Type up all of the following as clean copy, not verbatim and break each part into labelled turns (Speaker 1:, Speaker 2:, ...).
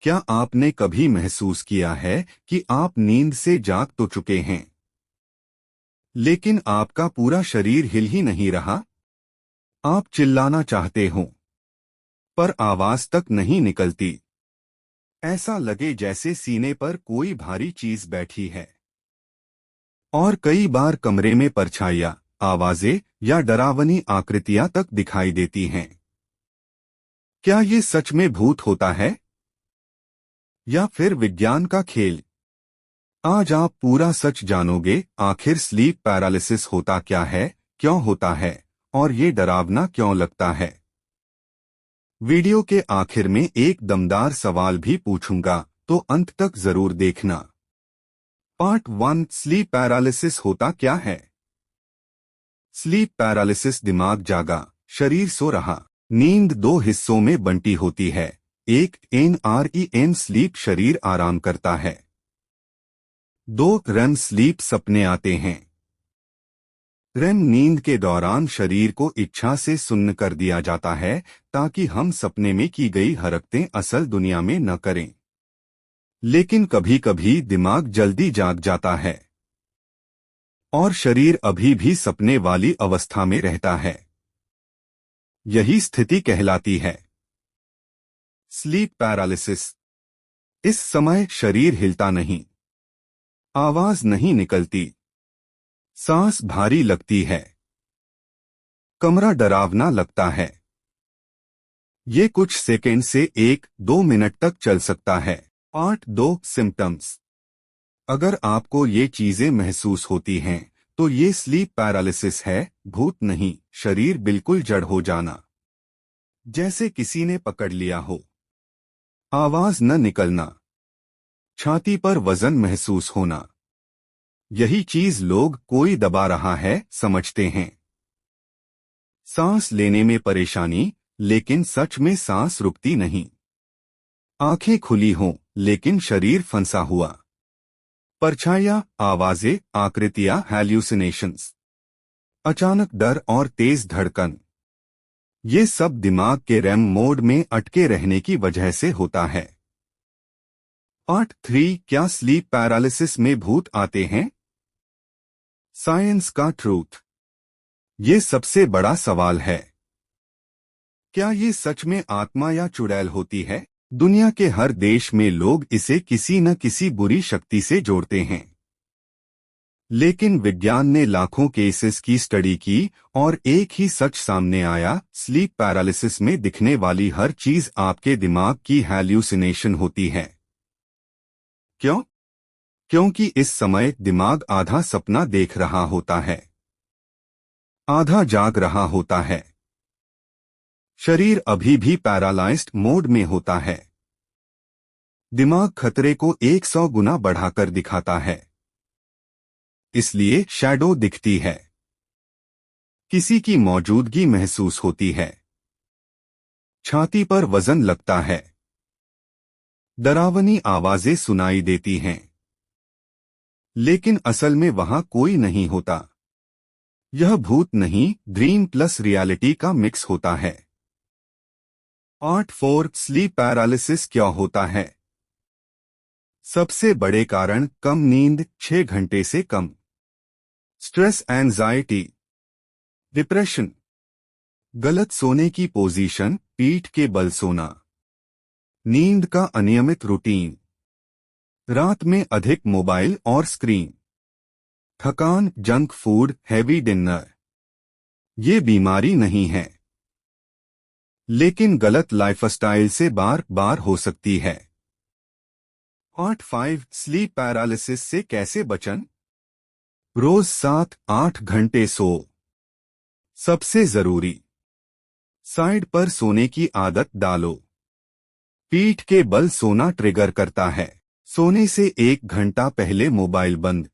Speaker 1: क्या आपने कभी महसूस किया है कि आप नींद से जाग तो चुके हैं, लेकिन आपका पूरा शरीर हिल ही नहीं रहा? आप चिल्लाना चाहते हो, पर आवाज तक नहीं निकलती। ऐसा लगे जैसे सीने पर कोई भारी चीज बैठी है। और कई बार कमरे में परछाइयां, आवाजें या डरावनी आकृतियां तक दिखाई देती हैं। क्या ये सच में भूत होता है या फिर विज्ञान का खेल? आज आप पूरा सच जानोगे। आखिर स्लीप पैरालिसिस होता क्या है, क्यों होता है और ये डरावना क्यों लगता है। वीडियो के आखिर में एक दमदार सवाल भी पूछूंगा, तो अंत तक जरूर देखना। पार्ट 1, स्लीप पैरालिसिस होता क्या है। स्लीप पैरालिसिस दिमाग जागा, शरीर सो रहा। नींद दो हिस्सों में बंटी होती है। एक NREM स्लीप, शरीर आराम करता है। 2 REM स्लीप, सपने आते हैं। REM नींद के दौरान शरीर को इच्छा से सुन्न कर दिया जाता है, ताकि हम सपने में की गई हरकतें असल दुनिया में न करें। लेकिन कभी कभी दिमाग जल्दी जाग जाता है और शरीर अभी भी सपने वाली अवस्था में रहता है। यही स्थिति कहलाती है स्लीप पैरालिसिस। इस समय शरीर हिलता नहीं, आवाज नहीं निकलती, सांस भारी लगती है, कमरा डरावना लगता है। ये कुछ सेकंड से 1-2 मिनट तक चल सकता है। Part 2, symptoms. अगर आपको ये चीजें महसूस होती हैं, तो ये स्लीप पैरालिसिस है, भूत नहीं। शरीर बिल्कुल जड़ हो जाना, जैसे किसी ने पकड़ लिया हो। आवाज न निकलना, छाती पर वजन महसूस होना। यही चीज लोग कोई दबा रहा है समझते हैं। सांस लेने में परेशानी, लेकिन सच में सांस रुकती नहीं। आंखें खुली हों, लेकिन शरीर फंसा हुआ। परछाइयां, आवाजें, आकृतियां, हैल्यूसिनेशंस। अचानक डर और तेज धड़कन। ये सब दिमाग के REM मोड में अटके रहने की वजह से होता है। पार्ट 3, क्या स्लीप पैरालिसिस में भूत आते हैं? साइंस का ट्रूथ। ये सबसे बड़ा सवाल है। क्या ये सच में आत्मा या चुड़ैल होती है? दुनिया के हर देश में लोग इसे किसी न किसी बुरी शक्ति से जोड़ते हैं। लेकिन विज्ञान ने लाखों केसेस की स्टडी की और एक ही सच सामने आया, स्लीप पैरालिसिस में दिखने वाली हर चीज आपके दिमाग की हैल्यूसिनेशन होती है। क्यों? क्योंकि इस समय दिमाग आधा सपना देख रहा होता है, आधा जाग रहा होता है। शरीर अभी भी पैरालाइज्ड मोड में होता है। दिमाग खतरे को 100 गुना बढ़ाकर दिखाता है। इसलिए शैडो दिखती है, किसी की मौजूदगी महसूस होती है, छाती पर वजन लगता है, डरावनी आवाजें सुनाई देती हैं। लेकिन असल में वहां कोई नहीं होता। यह भूत नहीं, ड्रीम प्लस रियलिटी का मिक्स होता है। पार्ट 4, स्लीप पैरालिसिस क्या होता है। सबसे बड़े कारण कम नींद, 6 घंटे से कम। स्ट्रेस, एंजाइटी, डिप्रेशन, गलत सोने की पोजीशन, पीठ के बल सोना, नींद का अनियमित रूटीन, रात में अधिक मोबाइल और स्क्रीन, थकान, जंक फूड, हैवी डिनर। ये बीमारी नहीं है, लेकिन गलत लाइफस्टाइल से बार बार हो सकती है। पार्ट 5, स्लीप पैरालिसिस से कैसे बचन। रोज 7-8 घंटे सो। सबसे जरूरी, साइड पर सोने की आदत डालो। पीठ के बल सोना ट्रिगर करता है। सोने से 1 घंटा पहले मोबाइल बंद।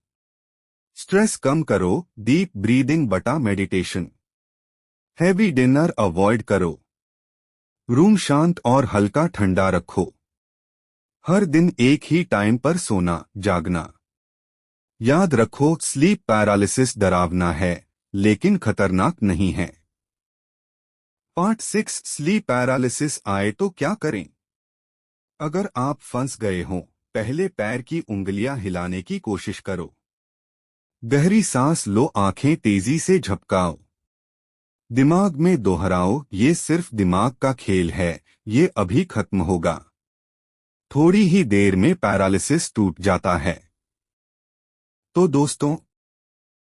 Speaker 1: स्ट्रेस कम करो, डीप ब्रीदिंग बटा मेडिटेशन। हैवी डिनर अवॉइड करो। रूम शांत और हल्का ठंडा रखो। हर दिन एक ही टाइम पर सोना, जागना। याद रखो, स्लीप पैरालिसिस डरावना है, लेकिन खतरनाक नहीं है। पार्ट 6, स्लीप पैरालिसिस आए तो क्या करें। अगर आप फंस गए हों, पहले पैर की उंगलियां हिलाने की कोशिश करो। गहरी सांस लो, आंखें तेजी से झपकाओ। दिमाग में दोहराओ, ये सिर्फ दिमाग का खेल है, ये अभी खत्म होगा। थोड़ी ही देर में पैरालिसिस टूट जाता है। तो दोस्तों,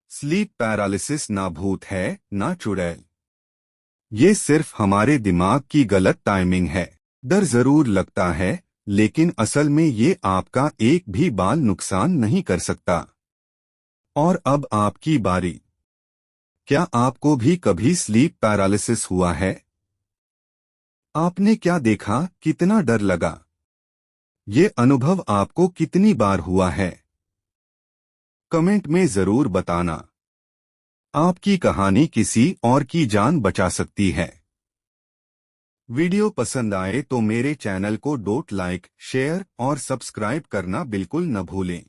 Speaker 1: स्लीप पैरालिसिस ना भूत है, ना चुड़ैल। ये सिर्फ हमारे दिमाग की गलत टाइमिंग है। डर जरूर लगता है, लेकिन असल में ये आपका एक भी बाल नुकसान नहीं कर सकता। और अब आपकी बारी। क्या आपको भी कभी स्लीप पैरालिसिस हुआ है? आपने क्या देखा, कितना डर लगा? ये अनुभव आपको कितनी बार हुआ है? कमेंट में जरूर बताना। आपकी कहानी किसी और की जान बचा सकती है। वीडियो पसंद आए तो मेरे चैनल को लाइक, शेयर और सब्सक्राइब करना बिल्कुल न भूलें।